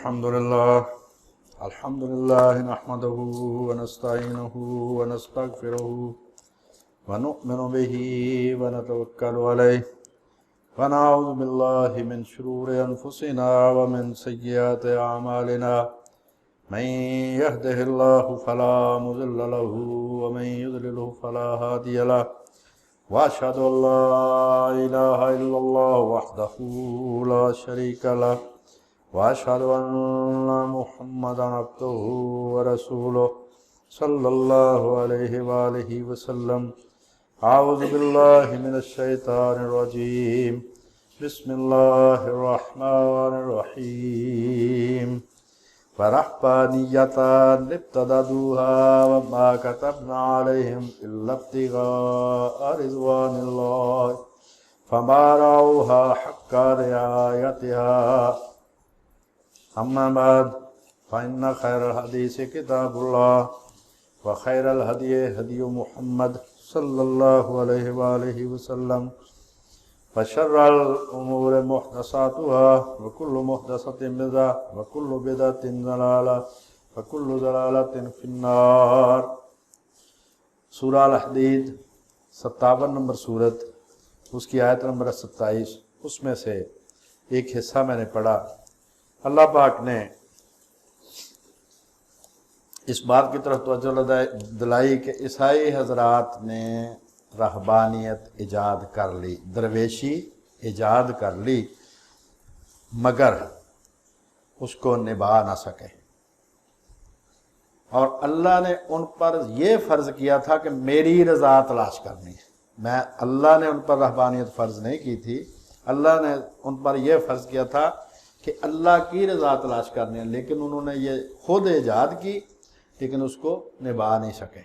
الحمد لله نحمده ونستعينه ونستغفره ونؤمن به ونتوكل عليه ونعوذ بالله من شرور أنفسنا ومن سيئات أعمالنا من يهده الله فلا مضل له ومن يضلله فلا هادي له وأشهد أن لا إله إلا الله وحده لا شريك له وأشهد أن محمدا عبده ورسوله صلى الله عليه وآله وسلم. أعوذ بالله من الشيطان الرجيم. بسم الله الرحمن الرحيم. ورهبانية ابتدعوها وما كتبنا عليهم إلا ابتغاء رضوان الله فما رعوها حق رعايتها. أما بعد فإن خير الحديث كتاب الله وخير الهدي هدي محمد صلى الله عليه وآله وسلم وشر الأمور محدثاتها وكل محدثة بدعة وكل بدعة ضلالة وكل ضلالة في النار. سورہ الحدید 57 نمبر سورت، اس کی آیت نمبر 27، اس میں سے ایک حصہ میں نے پڑھا. اللہ پاک نے اس بات کی طرف توجہ دلائی کہ عیسائی حضرات نے رہبانیت ایجاد کر لی، درویشی ایجاد کر لی، مگر اس کو نبھا نہ سکے. اور اللہ نے ان پر یہ فرض کیا تھا کہ میری رضا تلاش کرنی ہے. اللہ نے ان پر رہبانیت فرض نہیں کی تھی، اللہ نے ان پر یہ فرض کیا تھا کہ اللہ کی رضا تلاش کرنی ہے، لیکن انہوں نے یہ خود ایجاد کی لیکن اس کو نبھا نہیں سکے.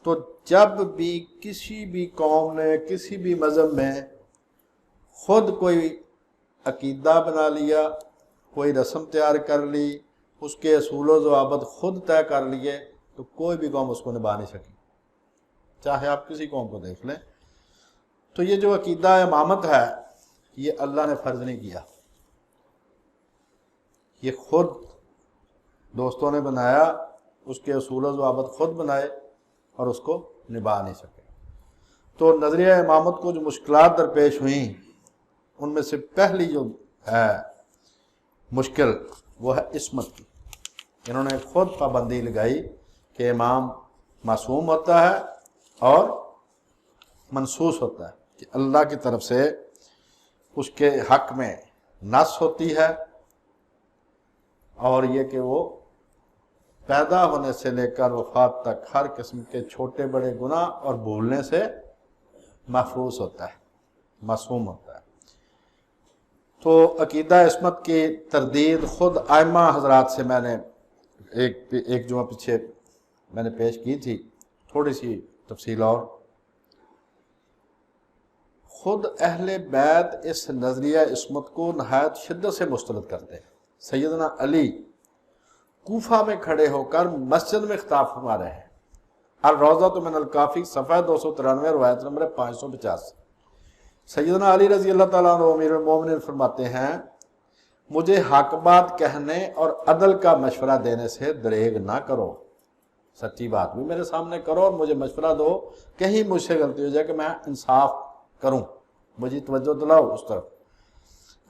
تو جب بھی کسی بھی قوم نے کسی بھی مذہب میں خود کوئی عقیدہ بنا لیا، کوئی رسم تیار کر لی، اس کے اصول و ضوابط خود طے کر لیے، تو کوئی بھی قوم اس کو نبھا نہیں سکی، چاہے آپ کسی قوم کو دیکھ لیں. تو یہ جو عقیدہ امامت ہے یہ اللہ نے فرض نہیں کیا، یہ خود دوستوں نے بنایا، اس کے اصول و ضوابط خود بنائے اور اس کو نبھا نہیں سکے. تو نظریہ امامت کو جو مشکلات درپیش ہوئیں ان میں سے پہلی جو ہے مشکل وہ ہے عصمت کی. انہوں نے خود پابندی لگائی کہ امام معصوم ہوتا ہے اور منصوص ہوتا ہے، کہ اللہ کی طرف سے اس کے حق میں نص ہوتی ہے، اور یہ کہ وہ پیدا ہونے سے لے کر وفات تک ہر قسم کے چھوٹے بڑے گناہ اور بھولنے سے محفوظ ہوتا ہے، معصوم ہوتا ہے. تو عقیدہ عصمت کی تردید خود ائمہ حضرات سے میں نے ایک جمعہ پیچھے میں نے پیش کی تھی، تھوڑی سی تفصیل اور. خود اہل بیت اس نظریہ عصمت کو نہایت شدت سے مسترد کرتے ہیں. سیدنا علی کوفہ میں کھڑے ہو کر مسجد میں خطاب فرما رہے ہیں. الروضۃ من الکافی صفحہ 293 روایت نمبر 550. سیدنا علی رضی اللہ تعالیٰ عنہ امیر المومنین فرماتے ہیں مجھے حق بات کہنے اور عدل کا مشورہ دینے سے دریغ نہ کرو، سچی بات بھی میرے سامنے کرو اور مجھے مشورہ دو، کہیں مجھ سے غلطی ہو جائے کہ میں انصاف کروں، مجھے توجہ دلاؤ اس طرف،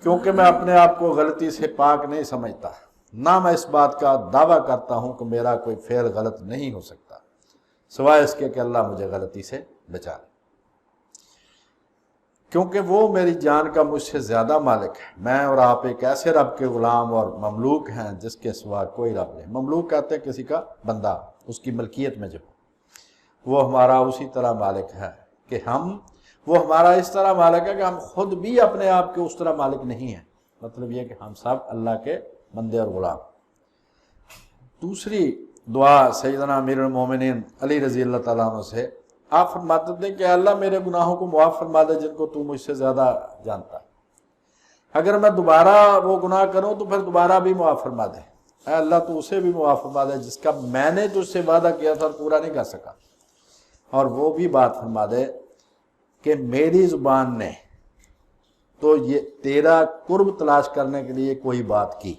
کیونکہ میں اپنے آپ کو غلطی سے پاک نہیں سمجھتا، نہ میں اس بات کا دعویٰ کرتا ہوں کہ میرا کوئی فعل غلط نہیں ہو سکتا سوائے اس کے کہ اللہ مجھے غلطی سے بچا لے، کیونکہ وہ میری جان کا مجھ سے زیادہ مالک ہے. میں اور آپ ایک ایسے رب کے غلام اور مملوک ہیں جس کے سوا کوئی رب نہیں. مملوک کہتے ہیں کسی کا بندہ، اس کی ملکیت میں جو وہ ہمارا اسی طرح مالک ہے کہ وہ ہمارا اس طرح مالک ہے کہ ہم خود بھی اپنے آپ کے اس طرح مالک نہیں ہیں. مطلب یہ کہ ہم سب اللہ کے بندے اور غلام. دوسری دعا سیدنا امیر المومنین علی رضی اللہ تعالیٰ عنہ سے آپ فرماتے تھے کہ اللہ میرے گناہوں کو معاف فرما دے جن کو تو مجھ سے زیادہ جانتا ہے، اگر میں دوبارہ وہ گناہ کروں تو پھر دوبارہ بھی معاف فرما دے. اے اللہ تو اسے بھی معاف فرما دے جس کا میں نے تجھ سے وعدہ کیا تھا اور پورا نہیں کر سکا، اور وہ بھی بات فرما دے کہ میری زبان نے تو یہ تیرا قرب تلاش کرنے کے لیے کوئی بات کی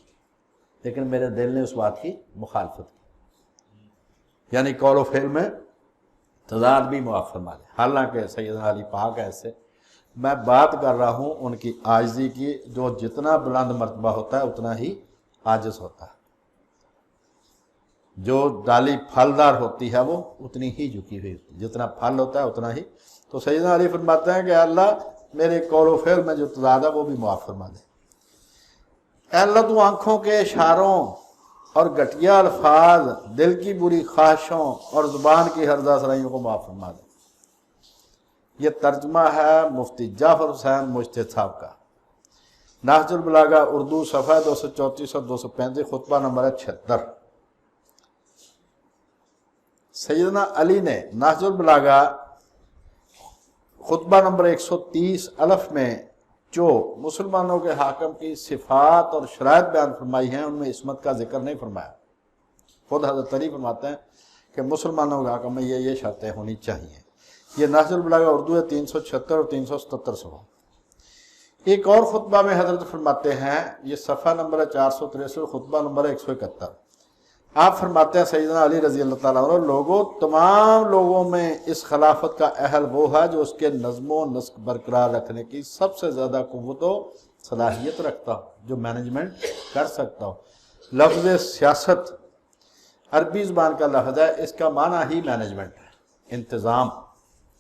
لیکن میرے دل نے اس بات کی مخالفت کی، یعنی قول و فعل میں تضاد بھی معاف فرما دے۔ حالانکہ سیدنا علی پاک ایسے، میں بات کر رہا ہوں ان کی عاجزی کی، جو جتنا بلند مرتبہ ہوتا ہے اتنا ہی عاجز ہوتا ہے، جو ڈالی پھلدار ہوتی ہے وہ اتنی ہی جھکی ہوئی ہوتی ہے، جتنا پھل ہوتا ہے اتنا ہی۔ تو سیدنا علی فرماتے ہیں کہ اللہ میرے قول و فعل میں جو تضاد ہے وہ بھی معاف فرما دے۔ اے اللہ تو آنکھوں کے اشاروں اور گھٹیا الفاظ، دل کی بری خواہشوں اور زبان کی ہردہ سرائیوں کو معاف فرما دے۔ یہ ترجمہ ہے مفتی جعفر حسین مجتہد صاحب کا، نہج البلاغہ اردو، صفحہ 234 اور 235، خطبہ نمبر 76۔ سیدنا علی نے نہج البلاغہ خطبہ نمبر 130 الف میں جو مسلمانوں کے حاکم کی صفات اور شرائط بیان فرمائی ہیں ان میں عصمت کا ذکر نہیں فرمایا۔ خود حضرت علی فرماتے ہیں کہ مسلمانوں کے حاکم میں یہ شرطیں ہونی چاہیے۔ یہ نہج البلاغہ اردو ہے، 376 اور 377 صفحہ۔ ایک اور خطبہ میں حضرت فرماتے ہیں، یہ صفحہ نمبر 463، خطبہ نمبر 171۔ آپ فرماتے ہیں سیدنا علی رضی اللہ تعالیٰ عنہ، لوگوں تمام لوگوں میں اس خلافت کا اہل وہ ہے جو اس کے نظم و نسق برقرار رکھنے کی سب سے زیادہ قوت و صلاحیت رکھتا ہو، جو مینجمنٹ کر سکتا ہو۔ لفظ سیاست عربی زبان کا لفظ ہے، اس کا معنی ہی مینجمنٹ ہے، انتظام۔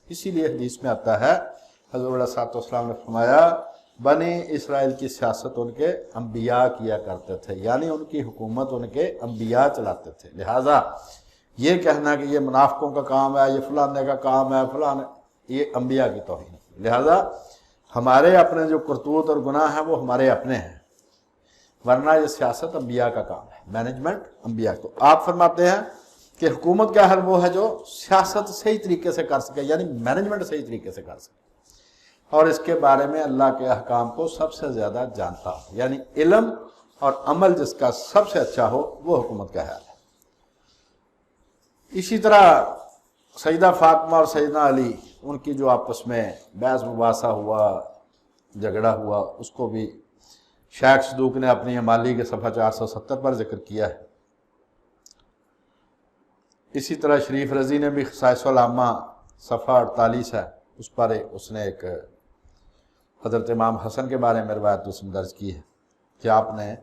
اسی لیے حدیث میں آتا ہے، حضور علیہ الصلوۃ والسلام نے فرمایا بنی اسرائیل کی سیاست ان کے انبیاء کیا کرتے تھے، یعنی ان کی حکومت ان کے انبیاء چلاتے تھے۔ لہٰذا یہ کہنا کہ یہ منافقوں کا کام ہے، یہ فلانے کا کام ہے، فلانے، یہ انبیاء کی توہین ہے۔ لہٰذا ہمارے اپنے جو کرتوت اور گناہ ہیں وہ ہمارے اپنے ہیں، ورنہ یہ سیاست انبیاء کا کام ہے، مینجمنٹ انبیاء۔ تو آپ فرماتے ہیں کہ حکومت کا حل وہ ہے جو سیاست صحیح طریقے سے کر سکے، یعنی مینجمنٹ صحیح طریقے سے کر سکے، اور اس کے بارے میں اللہ کے احکام کو سب سے زیادہ جانتا ہو، یعنی علم اور عمل جس کا سب سے اچھا ہو وہ حکومت کا حل ہے۔ اسی طرح سیدہ فاطمہ اور سیدنا علی، ان کی جو آپس میں بحث مباحثہ ہوا، جھگڑا ہوا، اس کو بھی شیخ صدوق نے اپنی امالی کے صفحہ 470 پر ذکر کیا ہے۔ اسی طرح شریف رضی نے بھی خصائص العامہ صفحہ 48 ہے، اس پر اس نے ایک حضرت امام حسن کے بارے میں روایت اس میں درج کی ہے کہ آپ نے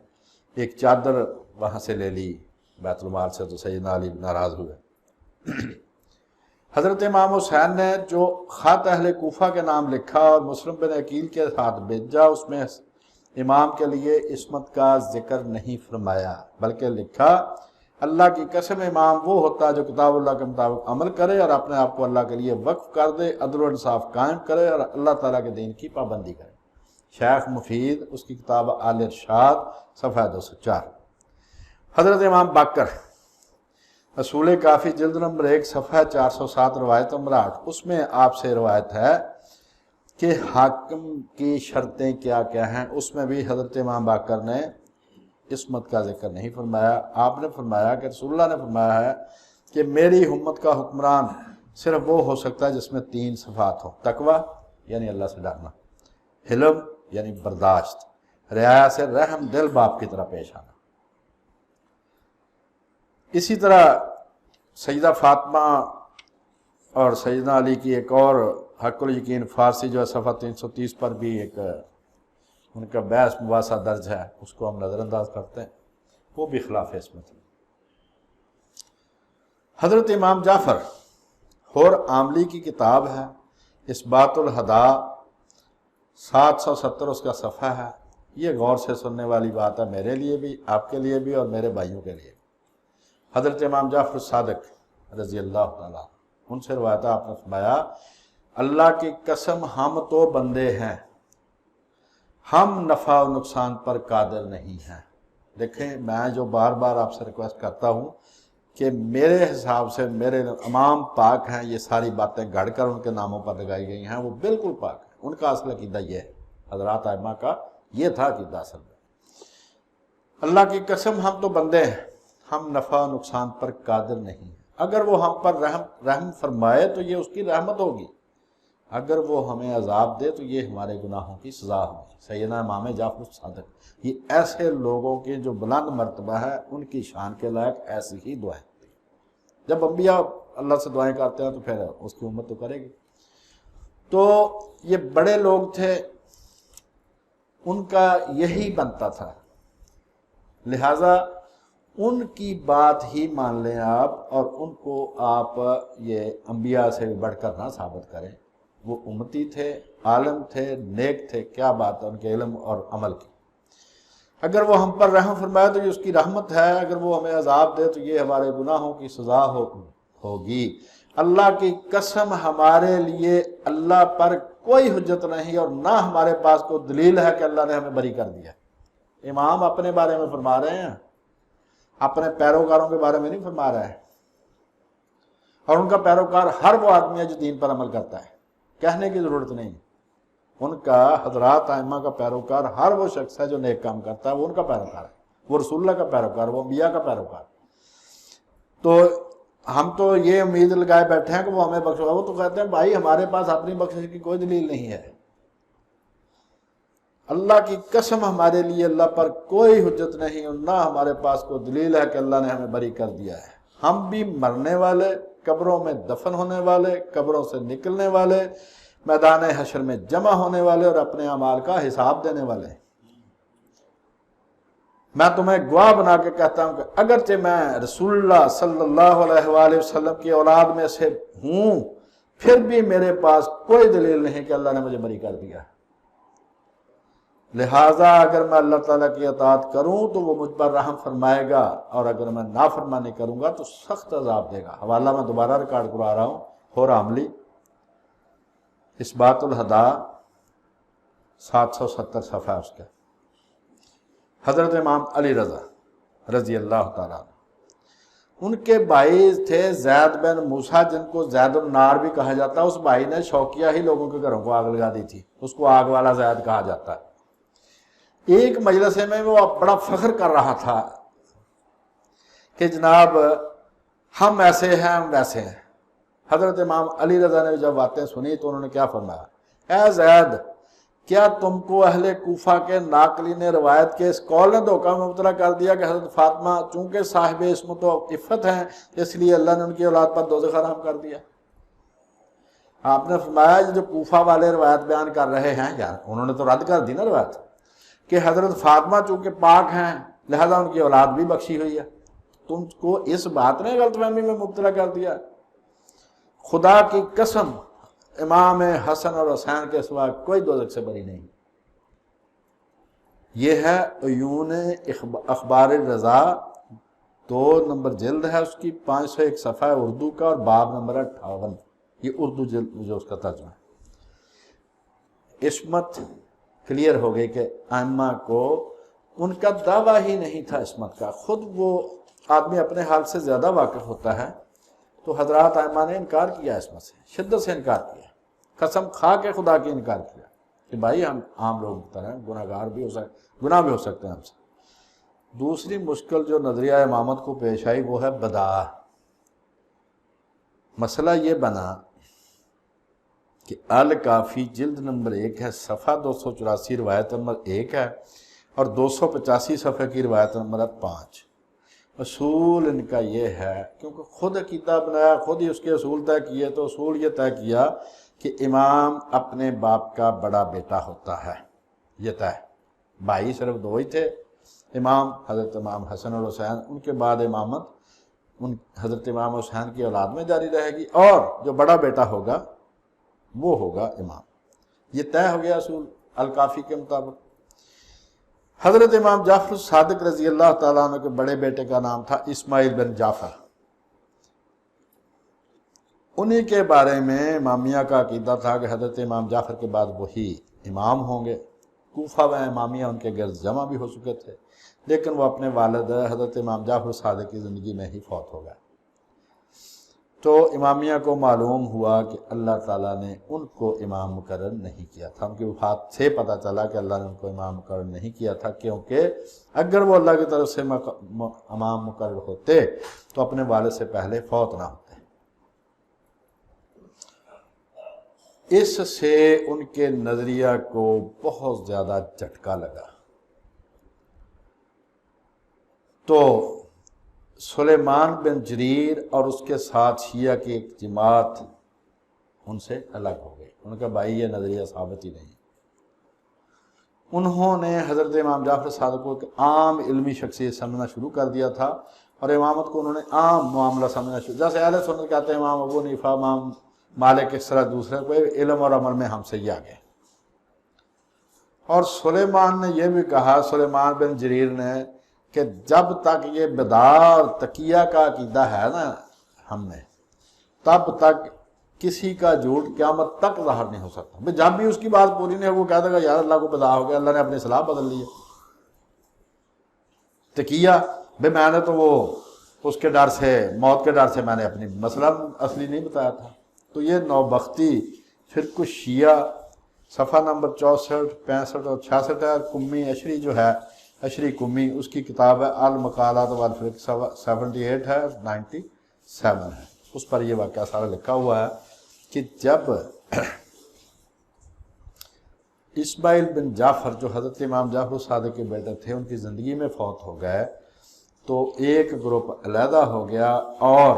ایک چادر وہاں سے لے لی بیت المال سے، تو سیدنا علی ناراض ہوئے۔ حضرت امام حسین نے جو خط اہل کوفہ کے نام لکھا اور مسلم بن عقیل کے ہاتھ بھیجا، اس میں امام کے لیے عصمت کا ذکر نہیں فرمایا، بلکہ لکھا اللہ کی قسم امام وہ ہوتا ہے جو کتاب اللہ کے مطابق عمل کرے اور اپنے آپ کو اللہ کے لیے وقف کر دے، عدل و انصاف قائم کرے اور اللہ تعالیٰ کے دین کی پابندی کرے۔ شیخ مفید، اس کی کتاب آل ارشاد، صفحہ 204۔ حضرت امام باقر، اصول کافی، جلد نمبر 1، صفحہ 407، روایت نمبر 8، اس میں آپ سے روایت ہے کہ حاکم کی شرطیں کیا کیا ہیں۔ اس میں بھی حضرت امام باقر نے عصمت کا ذکر نہیں فرمایا۔ آپ نے فرمایا کہ رسول اللہ نے فرمایا ہے کہ میری امت کا حکمران صرف وہ ہو سکتا ہے جس میں 3 صفات ہوں: تقوی یعنی اللہ سے ڈرنا، حلم یعنی برداشت، رعایا سے رحم، دل باپ کی طرح پیش آنا۔ اسی طرح سیدہ فاطمہ اور سیدنا علی کی ایک اور حق الیقین فارسی جو ہے صفحہ 330 پر بھی ایک ان کا بحث مباحثہ درج ہے، اس کو ہم نظر انداز کرتے ہیں، وہ بھی خلاف عصمت ہے۔ حضرت امام جعفر حور عاملی کی کتاب ہے اثبات الہدا، 770 اس کا صفحہ ہے۔ یہ غور سے سننے والی بات ہے، میرے لیے بھی، آپ کے لیے بھی، اور میرے بھائیوں کے لیے بھی۔ حضرت امام جعفر صادق رضی اللہ تعالیٰ ان سے روایت ہے، آپ نے فرمایا اللہ کی قسم ہم تو بندے ہیں، ہم نفع و نقصان پر قادر نہیں ہیں۔ دیکھیں، میں جو بار بار آپ سے ریکویسٹ کرتا ہوں کہ میرے حساب سے میرے امام پاک ہیں، یہ ساری باتیں گھڑ کر ان کے ناموں پر لگائی گئی ہیں، وہ بالکل پاک ہیں، ان کا اصل عقیدہ یہ ہے، حضرات ائمہ کا یہ تھا عقیدہ اصل میں۔ اللہ کی قسم ہم تو بندے ہیں، ہم نفع و نقصان پر قادر نہیں ہیں، اگر وہ ہم پر رحم فرمائے تو یہ اس کی رحمت ہوگی، اگر وہ ہمیں عذاب دے تو یہ ہمارے گناہوں کی سزا ہوگی۔ سیدنا امام جعفر الصادق، یہ ایسے لوگوں کی جو بلند مرتبہ ہے، ان کی شان کے لائق ایسی ہی دعائیں ہوتی ہیں۔ جب انبیاء اللہ سے دعائیں کرتے ہیں تو پھر اس کی امت تو کرے گی۔ تو یہ بڑے لوگ تھے، ان کا یہی بنتا تھا، لہٰذا ان کی بات ہی مان لیں آپ، اور ان کو آپ یہ انبیاء سے بھی بڑھ کر نہ ثابت کریں۔ وہ امتی تھے، عالم تھے، نیک تھے، کیا بات ہے ان کے علم اور عمل کی۔ اگر وہ ہم پر رحم فرمائے تو یہ اس کی رحمت ہے، اگر وہ ہمیں عذاب دے تو یہ ہمارے گناہوں کی سزا ہوگی۔ اللہ کی قسم، ہمارے لیے اللہ پر کوئی حجت نہیں اور نہ ہمارے پاس کوئی دلیل ہے کہ اللہ نے ہمیں بری کر دیا۔ امام اپنے بارے میں فرما رہے ہیں، اپنے پیروکاروں کے بارے میں نہیں فرما رہا ہے۔ اور ان کا پیروکار ہر وہ آدمی ہے جو دین پر عمل کرتا ہے، کہنے کی ضرورت نہیں۔ ان کا حضرات ائمہ کا پیروکار ہر وہ شخص ہے جو نیک کام کرتا ہے، وہ ان کا پیروکار ہے، وہ رسول اللہ کا پیروکار، وہ انبیاء کا پیروکار۔ تو ہم تو یہ امید لگائے بیٹھے ہیں کہ وہ ہمیں بخشے گا۔ وہ تو کہتے ہیں بھائی ہمارے پاس اپنی بخشش کی کوئی دلیل نہیں ہے۔ اللہ کی قسم، ہمارے لیے اللہ پر کوئی حجت نہیں اور نہ ہمارے پاس کوئی دلیل ہے کہ اللہ نے ہمیں بری کر دیا ہے۔ ہم بھی مرنے والے، قبروں میں دفن ہونے والے، قبروں سے نکلنے والے، میدان حشر میں جمع ہونے والے اور اپنے اعمال کا حساب دینے والے۔ میں تمہیں گواہ بنا کے کہتا ہوں کہ اگرچہ میں رسول اللہ صلی اللہ علیہ وآلہ وسلم کی اولاد میں سے ہوں، پھر بھی میرے پاس کوئی دلیل نہیں کہ اللہ نے مجھے بری کر دیا۔ لہٰذا اگر میں اللہ تعالیٰ کی اطاعت کروں تو وہ مجھ پر رحم فرمائے گا، اور اگر میں نافرمانی کروں گا تو سخت عذاب دے گا۔ حوالہ میں دوبارہ ریکارڈ کروا رہا ہوں، ہور عاملی، اثبات الہدا، 770 صفحہ اس کا۔ حضرت امام علی رضا رضی اللہ تعالیٰ عنہ، ان کے بھائی تھے زید بن موسیٰ، جن کو زید النار بھی کہا جاتا ہے۔ اس بھائی نے شوقیہ ہی لوگوں کے گھروں کو آگ لگا دی تھی، اس کو آگ والا زید کہا جاتا ہے۔ ایک مجلس میں وہ بڑا فخر کر رہا تھا کہ جناب ہم ایسے ہیں، ہم ویسے ہیں۔ حضرت امام علی رضا نے جب باتیں سنی تو انہوں نے کیا فرمایا، اے زید، کیا تم کو اہل کوفہ کے ناقلین روایت کے اس قول نے دھوکہ میں مبتلا کر دیا کہ حضرت فاطمہ چونکہ صاحب عصمت و عفت ہیں اس لیے اللہ نے ان کی اولاد پر دوزخ حرام کر دیا؟ آپ نے فرمایا جو کوفہ والے روایت بیان کر رہے ہیں، یار انہوں نے تو رد کر دی نا روایت کہ حضرت فاطمہ چونکہ پاک ہیں لہذا ان کی اولاد بھی بخشی ہوئی ہے۔ تم کو اس بات نے غلط فہمی میں مبتلا کر دیا۔ خدا کی قسم، امام حسن اور حسین کے سوا کوئی دوزخ سے بری نہیں۔ یہ ہے عیون اخبار الرضا، 2 نمبر جلد ہے اس کی، 501 صفحہ ہے اردو کا، اور باب نمبر 58، یہ اردو جلد جو اس کا ترجمہ ہے۔ عصمت کلیئر ہو گئی کہ ائمہ کو ان کا دعویٰ ہی نہیں تھا عصمت کا۔ خود وہ آدمی اپنے حال سے زیادہ واقف ہوتا ہے، تو حضرات ائمہ نے انکار کیا عصمت سے، شدت سے انکار کیا، قسم کھا کے خدا کی انکار کیا کہ بھائی ہم عام لوگ طرح گناہگار بھی ہو سکتے، گناہ بھی ہو سکتے ہیں ہم سے۔ دوسری مشکل جو نظریہ امامت کو پیش آئی وہ ہے بدعہ۔ مسئلہ یہ بنا کہ الکافی جلد نمبر 1 ہے، صفحہ 284 روایت نمبر 1 ہے، اور 285 صفحے کی روایت نمبر 5۔ اصول ان کا یہ ہے، کیونکہ خود عقیدہ بنایا، خود ہی اس کے اصول طے کیے، تو اصول یہ طے کیا کہ امام اپنے باپ کا بڑا بیٹا ہوتا ہے، یہ طے۔ بھائی صرف 2 ہی تھے، امام حضرت امام حسن اور حسین، ان کے بعد امامت ان حضرت امام حسین کی اولاد میں جاری رہے گی، اور جو بڑا بیٹا ہوگا وہ ہوگا امام۔ یہ طے ہو گیا اصول الکافی کے مطابق۔ حضرت امام جعفر صادق رضی اللہ تعالیٰ عنہ کے بڑے بیٹے کا نام تھا اسماعیل بن جعفر۔ انہی کے بارے میں امامیہ کا عقیدہ تھا کہ حضرت امام جعفر کے بعد وہی امام ہوں گے۔ کوفہ میں امامیہ ان کے گرد جمع بھی ہو چکے تھے، لیکن وہ اپنے والد حضرت امام جعفر صادق کی زندگی میں ہی فوت ہو گئے۔ تو امامیہ کو معلوم ہوا کہ اللہ تعالیٰ نے ان کو امام مقرر نہیں کیا تھا۔ ان کی وفات سے پتہ چلا کہ اللہ نے ان کو امام مقرر نہیں کیا تھا، کیونکہ اگر وہ اللہ کی طرف سے امام مقرر ہوتے تو اپنے والد سے پہلے فوت نہ ہوتے۔ اس سے ان کے نظریہ کو بہت زیادہ جھٹکا لگا، تو سلیمان بن جریر اور اس کے ساتھ شیعہ کی ایک جماعت ان سے الگ ہو گئی۔ ان کا بھائی یہ نظریہ ثابت ہی نہیں۔ انہوں نے حضرت امام جعفر صادق کو ایک عام علمی شخصیت سمجھنا شروع کر دیا تھا، اور امامت کو انہوں نے عام معاملہ سمجھنا شروع، جیسے اہل سنت کہتے ہیں امام ابو حنیفہ، امام مالک، اس طرح دوسرے کوئی علم اور عمل میں ہم سے ہی آگے۔ اور سلیمان نے یہ بھی کہا، سلیمان بن جریر نے، کہ جب تک یہ بیدار تقیہ کا عقیدہ ہے نا ہم نے، تب تک کسی کا جھوٹ قیامت تک ظاہر نہیں ہو سکتا۔ جب بھی اس کی بات پوری نہیں ہو، وہ کہتا ہے یار اللہ کو بدا ہو گیا، اللہ نے اپنی اصلاح بدل لی ہے۔ تقیہ میں نے تو وہ اس کے ڈر سے، موت کے ڈر سے میں نے اپنی مسئلہ اصلی نہیں بتایا تھا۔ تو یہ نوبختی فرقہ شیعہ صفحہ نمبر 64، 65 اور 66 ہے۔ کمی اشری جو ہے، اشری کمی، اس کی کتاب ہے المقالات والفرق، 78 ہے، 97 ہے، اس پر یہ واقعہ سارا لکھا ہوا ہے کہ جب اسماعیل بن جعفر جو حضرت امام جعفر صادق کے بیٹے تھے، ان کی زندگی میں فوت ہو گئے، تو ایک گروپ علیحدہ ہو گیا اور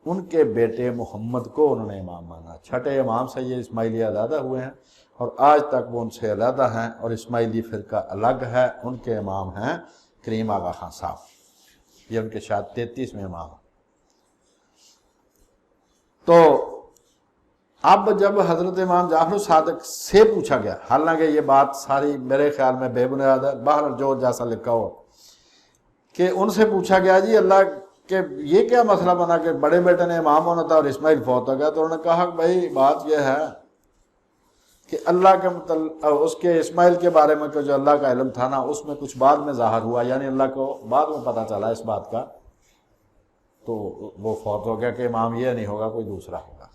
ان کے بیٹے محمد کو انہوں نے امام مانا۔ چھٹے امام سے یہ اسماعیلی علیحدہ ہوئے ہیں، اور آج تک وہ ان سے علیحدہ ہیں، اور اسماعیلی فرقہ الگ ہے۔ ان کے امام ہیں کریم آغا خان صاحب، یہ ان کے شاید 33ویں امام۔ تو اب جب حضرت امام جعفر صادق سے پوچھا گیا، حالانکہ یہ بات ساری میرے خیال میں بے بنیاد ہے، باہر جو جیسا لکھا ہو، کہ ان سے پوچھا گیا جی اللہ کہ یہ کیا مسئلہ بنا کہ بڑے بیٹے نے امام ہونا تھا اور اسماعیل فوت ہو گیا؟ تو انہوں نے کہا کہ بھائی بات یہ ہے کہ اللہ کے اس کے اسماعیل کے بارے میں کہ جو اللہ کا علم تھا نا، اس میں کچھ بعد میں ظاہر ہوا، یعنی اللہ کو بعد میں پتہ چلا اس بات کا، تو وہ فوت ہو گیا کہ امام یہ نہیں ہوگا، کوئی دوسرا ہوگا۔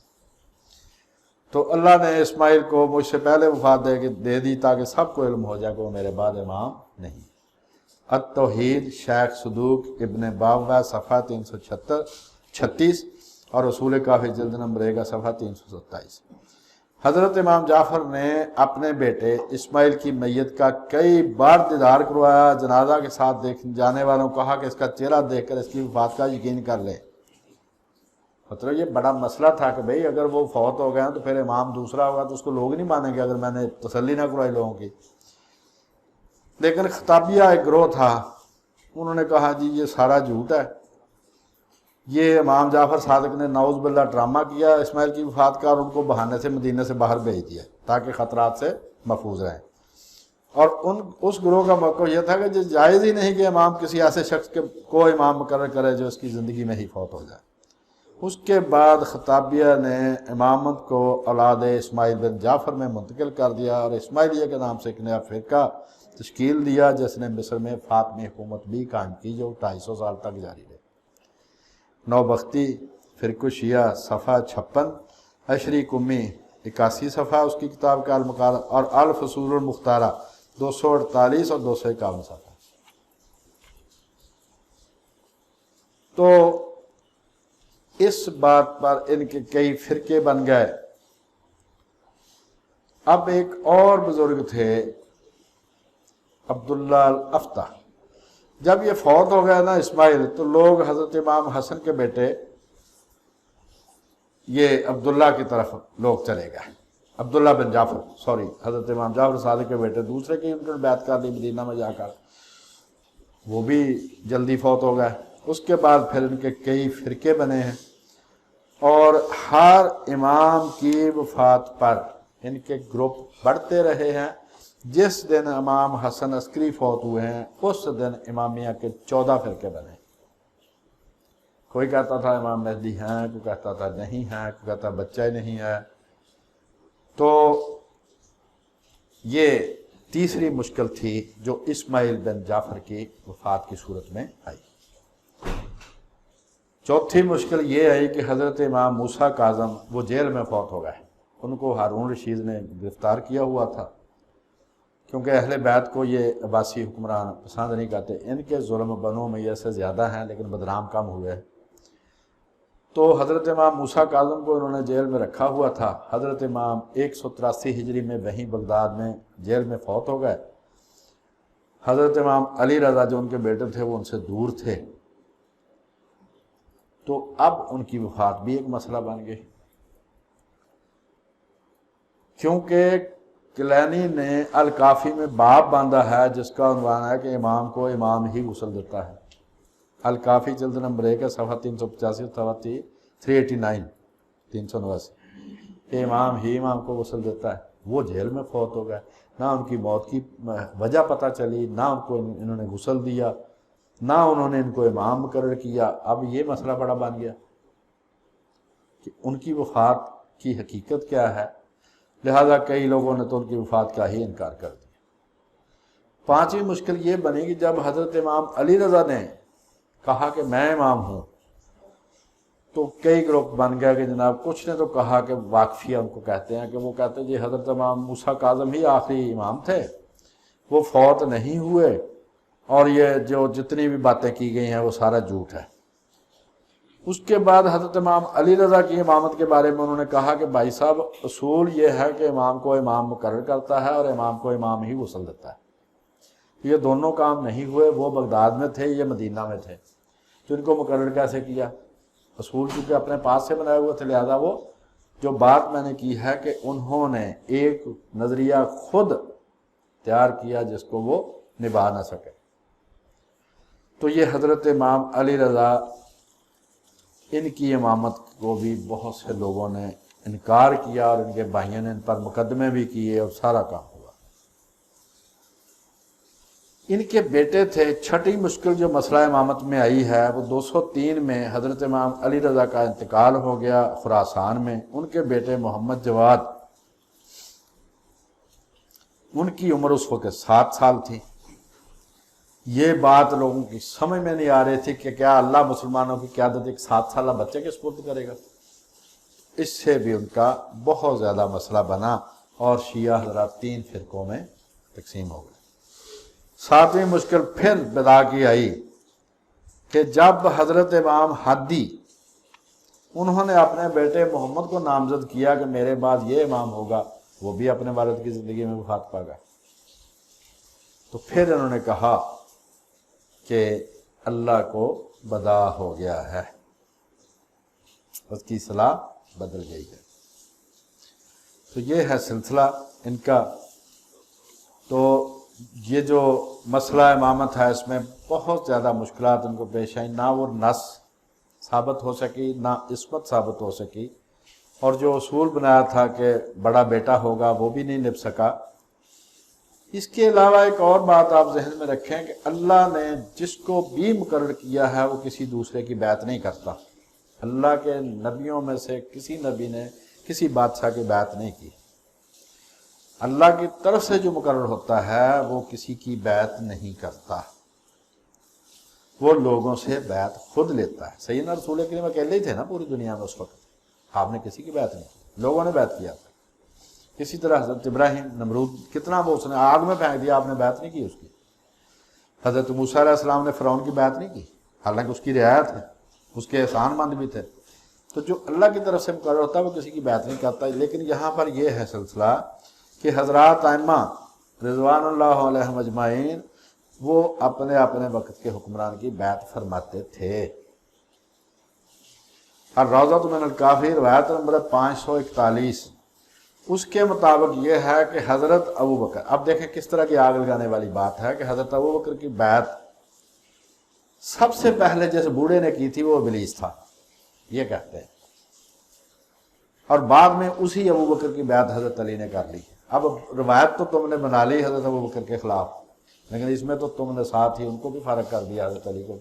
تو اللہ نے اسماعیل کو مجھ سے پہلے وفات دے دی تاکہ سب کو علم ہو جائے کہ وہ میرے بعد امام نہیں۔ التوحید شیخ صدوق ابن باوہ صفحہ 336 اور اصول کافی جلد نمبر 1 صفحہ 327۔ حضرت امام جعفر نے اپنے بیٹے اسماعیل کی میت کا کئی بار دیدار کروایا، جنازہ کے ساتھ دیکھ جانے والوں کو کہا کہ اس کا چہرہ دیکھ کر اس کی وفات کا یقین کر لے۔ مطلب یہ بڑا مسئلہ تھا کہ بھئی اگر وہ فوت ہو گئے تو پھر امام دوسرا ہوگا تو اس کو لوگ نہیں مانیں گے اگر میں نے تسلی نہ کروائی لوگوں کی۔ لیکن خطابیہ ایک گروہ تھا، انہوں نے کہا جی یہ سارا جھوٹ ہے، یہ امام جعفر صادق نے نعوذ باللہ ڈرامہ کیا اسماعیل کی وفات کا، اور ان کو بہانے سے مدینہ سے باہر بھیج دیا تاکہ خطرات سے محفوظ رہیں۔ اور اس گروہ کا موقع یہ تھا کہ جائز ہی نہیں کہ امام کسی ایسے شخص کو امام مقرر کرے جو اس کی زندگی میں ہی فوت ہو جائے۔ اس کے بعد خطابیہ نے امامت کو اولاد اسماعیل بن جعفر میں منتقل کر دیا، اور اسماعیلیہ کے نام سے ایک نیا فرقہ تشکیل دیا جس نے مصر میں فاطمی حکومت بھی قائم کی جو 250 سال تک جاری رہی۔ نوبختی فرقہ شیعہ صفحہ 56، اشری کمی 81 صفحہ اس کی کتاب کا المقالہ، اور الفصول المختارہ 248 اور 251 صفحہ۔ تو اس بات پر ان کے کئی فرقے بن گئے۔ اب ایک اور بزرگ تھے عبداللہ الافتح، جب یہ فوت ہو گیا نا اسماعیل، تو لوگ حضرت امام حسن کے بیٹے یہ عبداللہ کی طرف لوگ چلے گئے، عبداللہ بن جعفر، حضرت امام جعفر صادق کے بیٹے دوسرے کی انہوں نے بیعت کر لی مدینہ میں جا کر، وہ بھی جلدی فوت ہو گئے۔ اس کے بعد پھر ان کے کئی فرقے بنے ہیں، اور ہر امام کی وفات پر ان کے گروپ بڑھتے رہے ہیں۔ جس دن امام حسن عسکری فوت ہوئے ہیں اس دن امامیہ کے 14 فرقے بنے۔ کوئی کہتا تھا امام مہدی ہیں، کوئی کہتا تھا نہیں ہیں، کوئی کہتا بچہ ہی نہیں ہے۔ تو یہ تیسری مشکل تھی جو اسماعیل بن جعفر کی وفات کی صورت میں آئی۔ چوتھی مشکل یہ ہے کہ حضرت امام موسیٰ کاظم وہ جیل میں فوت ہو گئے، ان کو ہارون رشید نے گرفتار کیا ہوا تھا، کیونکہ اہل بیت کو یہ عباسی حکمران پسند نہیں کرتے، ان کے ظلم بنو امیہ سے زیادہ ہیں لیکن بدنام کم ہوئے۔ تو حضرت امام موسیٰ کاظم کو انہوں نے جیل میں رکھا ہوا تھا۔ حضرت امام 183 ہجری میں وہیں بغداد میں جیل میں فوت ہو گئے۔ حضرت امام علی رضا جو ان کے بیٹے تھے وہ ان سے دور تھے، تو اب ان کی وفات بھی ایک مسئلہ بن گئی، کیونکہ کلینی نے الکافی میں باب باندھا ہے جس کا عنوان ہے کہ امام کو امام ہی غسل دیتا ہے۔ الکافی جلد نمبر 1 ہے، صفحہ 385 صفحہ 389 389 کہ امام ہی امام کو غسل دیتا ہے۔ وہ جیل میں فوت ہو گئے، نہ ان کی موت کی وجہ پتہ چلی، نہ ان کو انہوں نے غسل دیا، نہ انہوں نے ان کو امام مقرر کیا۔ اب یہ مسئلہ بڑا بن گیا کہ ان کی وفات کی حقیقت کیا ہے، لہذا کئی لوگوں نے تو ان کی وفات کا ہی انکار کر دیا۔ پانچویں مشکل یہ بنی کہ جب حضرت امام علی رضا نے کہا کہ میں امام ہوں، تو کئی گروپ بن گیا کہ جناب کچھ نے تو کہا کہ واقفیہ ان کو کہتے ہیں، کہ وہ کہتے ہیں جی حضرت امام موسیٰ کاظم ہی آخری امام تھے، وہ فوت نہیں ہوئے، اور یہ جو جتنی بھی باتیں کی گئی ہیں وہ سارا جھوٹ ہے۔ اس کے بعد حضرت امام علی رضا کی امامت کے بارے میں انہوں نے کہا کہ بھائی صاحب اصول یہ ہے کہ امام کو امام مقرر کرتا ہے اور امام کو امام ہی غسل دیتا ہے۔ یہ دونوں کام نہیں ہوئے، وہ بغداد میں تھے، یہ مدینہ میں تھے، تو ان کو مقرر کیسے کیا؟ اصول کیونکہ اپنے پاس سے بنائے ہوئے تھے، لہذا وہ جو بات میں نے کی ہے کہ انہوں نے ایک نظریہ خود تیار کیا جس کو وہ نبھا نہ سکے۔ تو یہ حضرت امام علی رضا ان کی امامت کو بھی بہت سے لوگوں نے انکار کیا، اور ان کے بھائیوں نے ان پر مقدمے بھی کیے اور سارا کام ہوا۔ ان کے بیٹے تھے۔ چھٹی مشکل جو مسئلہ امامت میں آئی ہے وہ 203 میں حضرت امام علی رضا کا انتقال ہو گیا خراسان میں۔ ان کے بیٹے محمد جواد، ان کی عمر اس وقت 7 سال تھی۔ یہ بات لوگوں کی سمجھ میں نہیں آ رہی تھی کہ کیا اللہ مسلمانوں کی قیادت ایک 7 سالہ بچے کے سپرد کرے گا؟ اس سے بھی ان کا بہت زیادہ مسئلہ بنا، اور شیعہ حضرات 3 فرقوں میں تقسیم ہو گئے۔ 7ویں مشکل پھر بدا کی آئی کہ جب حضرت امام ہادی انہوں نے اپنے بیٹے محمد کو نامزد کیا کہ میرے بعد یہ امام ہوگا، وہ بھی اپنے والد کی زندگی میں وفات پا گئے، تو پھر انہوں نے کہا کہ اللہ کو بدا ہو گیا ہے، اس کی صلاح بدل گئی ہے۔ تو یہ ہے سلسلہ ان کا۔ تو یہ جو مسئلہ امامت ہے اس میں بہت زیادہ مشکلات ان کو پیش آئیں، نہ وہ نص ثابت ہو سکی، نہ عصمت ثابت ہو سکی، اور جو اصول بنایا تھا کہ بڑا بیٹا ہوگا وہ بھی نہیں نبھ سکا۔ اس کے علاوہ ایک اور بات آپ ذہن میں رکھیں کہ اللہ نے جس کو بھی مقرر کیا ہے وہ کسی دوسرے کی بیعت نہیں کرتا۔ اللہ کے نبیوں میں سے کسی نبی نے کسی بادشاہ کی بیعت نہیں کی۔ اللہ کی طرف سے جو مقرر ہوتا ہے وہ کسی کی بیعت نہیں کرتا، وہ لوگوں سے بیعت خود لیتا ہے۔ سیدنا رسول کریم اکیلے ہی تھے نا پوری دنیا میں اس وقت، آپ نے کسی کی بیعت نہیں کی، لوگوں نے بیعت کیا تھا۔ اسی طرح حضرت ابراہیم نمرود کتنا وہ اس نے آگ میں پھینک دیا، آپ نے بیعت نہیں کی اس کی۔ حضرت موسیٰ علیہ السلام نے فرعون کی بیعت نہیں کی، حالانکہ اس کی رعایت ہے، اس کے احسان مند بھی تھے۔ تو جو اللہ کی طرف سے مقرر ہوتا ہے وہ کسی کی بیعت نہیں کرتا۔ لیکن یہاں پر یہ ہے سلسلہ کہ حضرات ائمہ رضوان اللہ علیہم اجمعین وہ اپنے اپنے وقت کے حکمران کی بیعت فرماتے تھے۔ الروضۃ من الکافی روایت نمبر 541، اس کے مطابق یہ ہے کہ حضرت ابوبکر، اب دیکھیں کس طرح کی آگ لگانے والی بات ہے کہ حضرت ابوبکر کی بیعت سب سے پہلے جس بوڑھے نے کی تھی وہ ابلیس تھا، یہ کہتے ہیں، اور بعد میں اسی ابوبکر کی بیعت حضرت علی نے کر لی۔ اب روایت تو تم نے بنا لی حضرت ابوبکر کے خلاف، لیکن اس میں تو تم نے ساتھ ہی ان کو بھی فارغ کر دیا حضرت علی کو،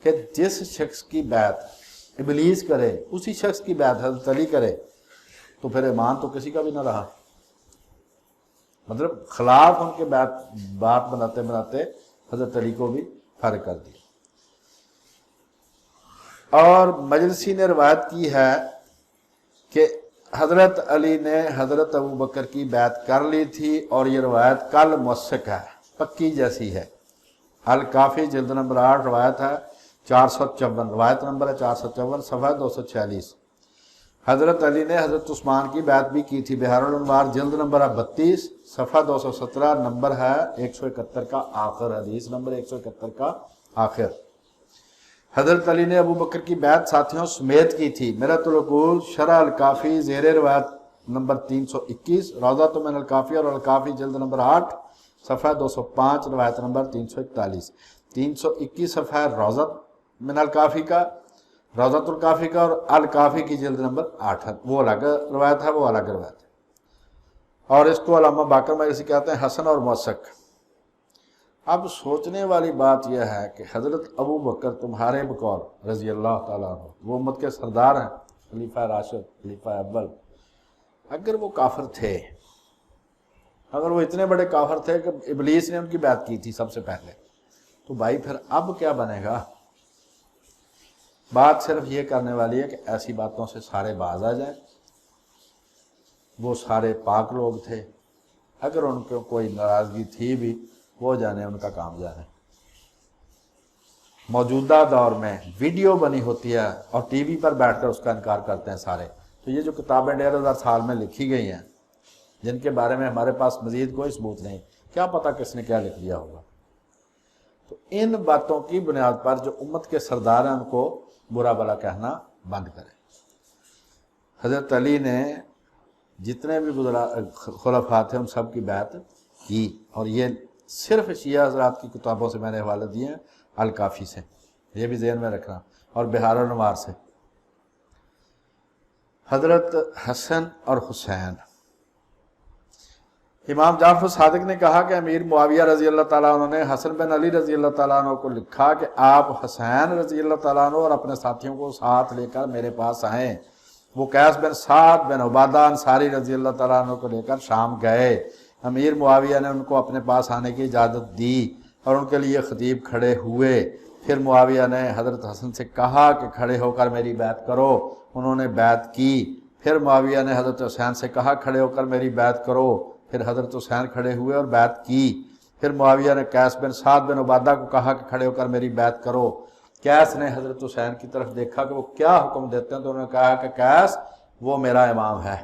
کہ جس شخص کی بیعت ابلیس کرے اسی شخص کی بیعت حضرت علی کرے تو پھر ایمان تو کسی کا بھی نہ رہا۔ مطلب خلاف ان کے بات بناتے بناتے حضرت علی کو بھی فارغ کر دیا۔ اور مجلسی نے روایت کی ہے کہ حضرت علی نے حضرت ابوبکر کی بیعت کر لی تھی، اور یہ روایت کل موثق ہے، پکی جیسی ہے۔ الکافی جلد نمبر 8 روایت ہے 454 روایت نمبر ہے 454 صفحہ 246۔ حضرت علی نے حضرت عثمان کی بیعت بھی کی تھی، بحار الانوار جلد نمبر 32 صفحہ 217 نمبر ہے 171 کا آخر، حدیث نمبر 171 کا آخر۔ حضرت علی نے ابو بکر کی بیعت ساتھیوں سمیت کی تھی۔ میرۃ العقول شرح الکافی زیر روایت نمبر 321، روضۃ من الکافی اور الکافی جلد نمبر 8 صفحہ 205 روایت نمبر 341۔ 321 صفحہ روضۃ من الکافی کا، روضۃ الکافی کا، اور الکافی کی جلد نمبر 8 ہے، وہ الگ روایت ہے، وہ الگ روایت ہے۔ اور اس کو علامہ باقر مجلسی کہتے ہیں حسن اور موثق۔ اب سوچنے والی بات یہ ہے کہ حضرت ابو بکر تمہارے بقول رضی اللہ تعالیٰ عنہ، وہ امت کے سردار ہیں، خلیفہ راشد، خلیفہ اول، اگر وہ کافر تھے، اگر وہ اتنے بڑے کافر تھے کہ ابلیس نے ان کی بیعت کی تھی سب سے پہلے، تو بھائی پھر اب کیا بنے گا؟ بات صرف یہ کرنے والی ہے کہ ایسی باتوں سے سارے باز آ جائیں۔ وہ سارے پاک لوگ تھے، اگر ان کو کوئی ناراضگی تھی بھی، وہ جانے، ان کا کام جانے۔ موجودہ دور میں ویڈیو بنی ہوتی ہے اور ٹی وی پر بیٹھ کر اس کا انکار کرتے ہیں سارے۔ تو یہ جو کتابیں 1500 سال میں لکھی گئی ہیں، جن کے بارے میں ہمارے پاس مزید کوئی ثبوت نہیں، کیا پتہ کس نے کیا لکھ دیا ہوگا، تو ان باتوں کی بنیاد پر جو امت کے سردار ہیں ان کو برا بلا کہنا بند کریں۔ حضرت علی نے جتنے بھی خلفاء تھے ان سب کی بیعت کی، اور یہ صرف شیعہ حضرات کی کتابوں سے میں نے حوالے دیے ہیں، الکافی سے، یہ بھی ذہن میں رکھنا، اور بحار الانوار سے۔ حضرت حسن اور حسین، امام جعفر صادق نے کہا کہ امیر معاویہ رضی اللہ تعالیٰ عنہ نے حسن بن علی رضی اللہ تعالیٰ عنہ کو لکھا کہ آپ حسین رضی اللہ تعالیٰ عنہ اور اپنے ساتھیوں کو ساتھ لے کر میرے پاس آئیں۔ وہ قیس بن سعد بن عبادہ انصاری رضی اللہ تعالیٰ عنہ کو لے کر شام گئے۔ امیر معاویہ نے ان کو اپنے پاس آنے کی اجازت دی اور ان کے لیے خطیب کھڑے ہوئے۔ پھر معاویہ نے حضرت حسن سے کہا کہ کھڑے ہو کر میری بیعت کرو، انہوں نے بیعت کی۔ پھر معاویہ نے حضرت حسین سے کہا کھڑے ہو کر میری بیعت کرو، پھر حضرت حسین کھڑے ہوئے اور بیعت کی۔ پھر معاویہ نے قیس بن سعد بن عبادہ کو کہا کہ کھڑے ہو کر میری بیعت کرو۔ قیس نے حضرت حسین کی طرف دیکھا کہ وہ کیا حکم دیتے ہیں، تو انہوں نے کہا کہ قیس وہ میرا امام ہے۔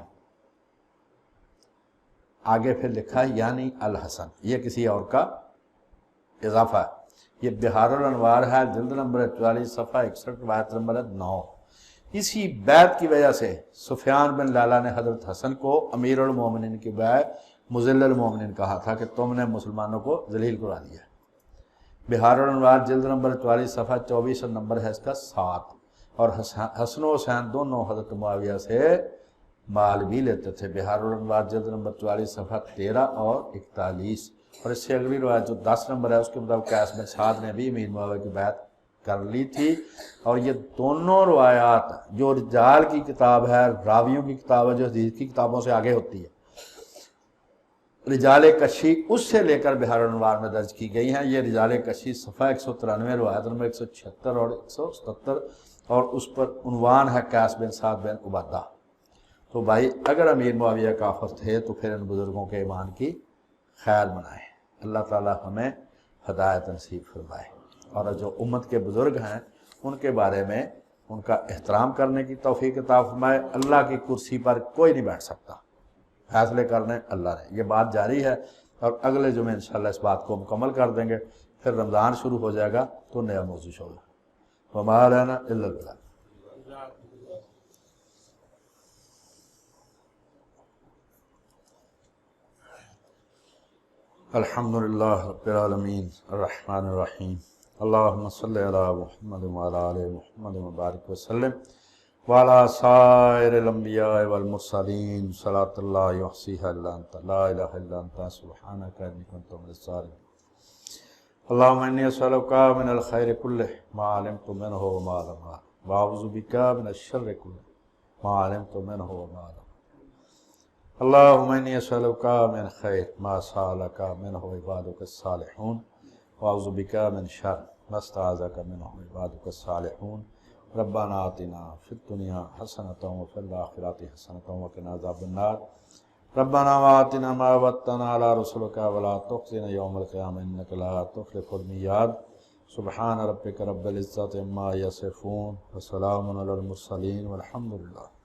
آگے پھر لکھا یعنی الحسن، یہ کسی اور کا اضافہ ہے۔ یہ بحار الانوار ہے، جلد نمبر 44 صفحہ 61 روایت نمبر 9۔ اسی بیعت کی وجہ سے سفیان بن لالا نے حضرت حسن کو امیر المومنین کی بیعت مذل المومنین کہا تھا کہ تم نے مسلمانوں کو ذلیل کرا دیا۔ بحار الانوار جلد نمبر 44 صفحہ 24 نمبر ہے اس کا 7۔ اور حسن و حسین دونوں حضرت معاویہ سے مال بھی لیتے تھے۔ بحار الانوار جلد نمبر 44 صفحہ 13 اور 41۔ اور اس سے اگلی روایت جو 10 نمبر ہے اس کے مطابق قیس بن سعد نے بھی امیر معاویہ کی بیعت کر لی تھی۔ اور یہ دونوں روایات جو رجال کی کتاب ہے، راویوں کی کتاب ہے، جو حدیث کی کتابوں سے آگے ہوتی ہے، رجال کشی اس سے لے کر بحار الانوار میں درج کی گئی ہیں۔ یہ رجال کشی صفحہ 193 روایت نمبر 176 اور 177، اور اس پر عنوان ہے قیس بن سعد بن عبادہ۔ تو بھائی اگر امیر معاویہ کافر تھے تو پھر ان بزرگوں کے ایمان کی خیر منائیں۔ اللہ تعالی ہمیں ہدایت نصیب فرمائے، اور جو امت کے بزرگ ہیں ان کے بارے میں ان کا احترام کرنے کی توفیق عطا فرمائے۔ اللہ کی کرسی پر کوئی نہیں بیٹھ سکتا، فیصلے کرنے اللہ نے۔ یہ بات جاری ہے، اور اگلے جمعے انشاءاللہ اس بات کو مکمل کر دیں گے۔ پھر رمضان شروع ہو جائے گا تو نیا موضوع ہوگا۔ وما علینا الا البلاغ۔ الحمدللہ رب العالمین الرحمن الرحیم، اللہم صلی علی محمد وعلی آل محمد وبارک وسلم وعلی سائر الانبیاء والمرسلین، صلاۃ اللہ یحصیہا الا انت، لا الہ الا انت، سبحانک انی کنت من الظالمین۔ اللہم انی اسألک من الخیر کلہ ما علمت منہ وما لم اعلم، واعوذ بک من الشر کلہ ما علمت منہ وما لم اعلم۔ اللہم انی اسألک من خیر ما سألک منہ عبادک الصالحون، واعوذ بک من شر ما استعاذک منہ عبادک الصالحون۔ ربنا آتنا فی الدنیا حسنۃ وفی الآخرۃ حسنۃ وقنا عذاب النار۔ ربنا وآتنا ما وعدتنا علی رسلک ولا تخزنا یوم القیامہ انک لا تخلف المیعاد۔ سبحان ربک رب العزت عما یصفون وسلام علی المرسلین والحمد للہ.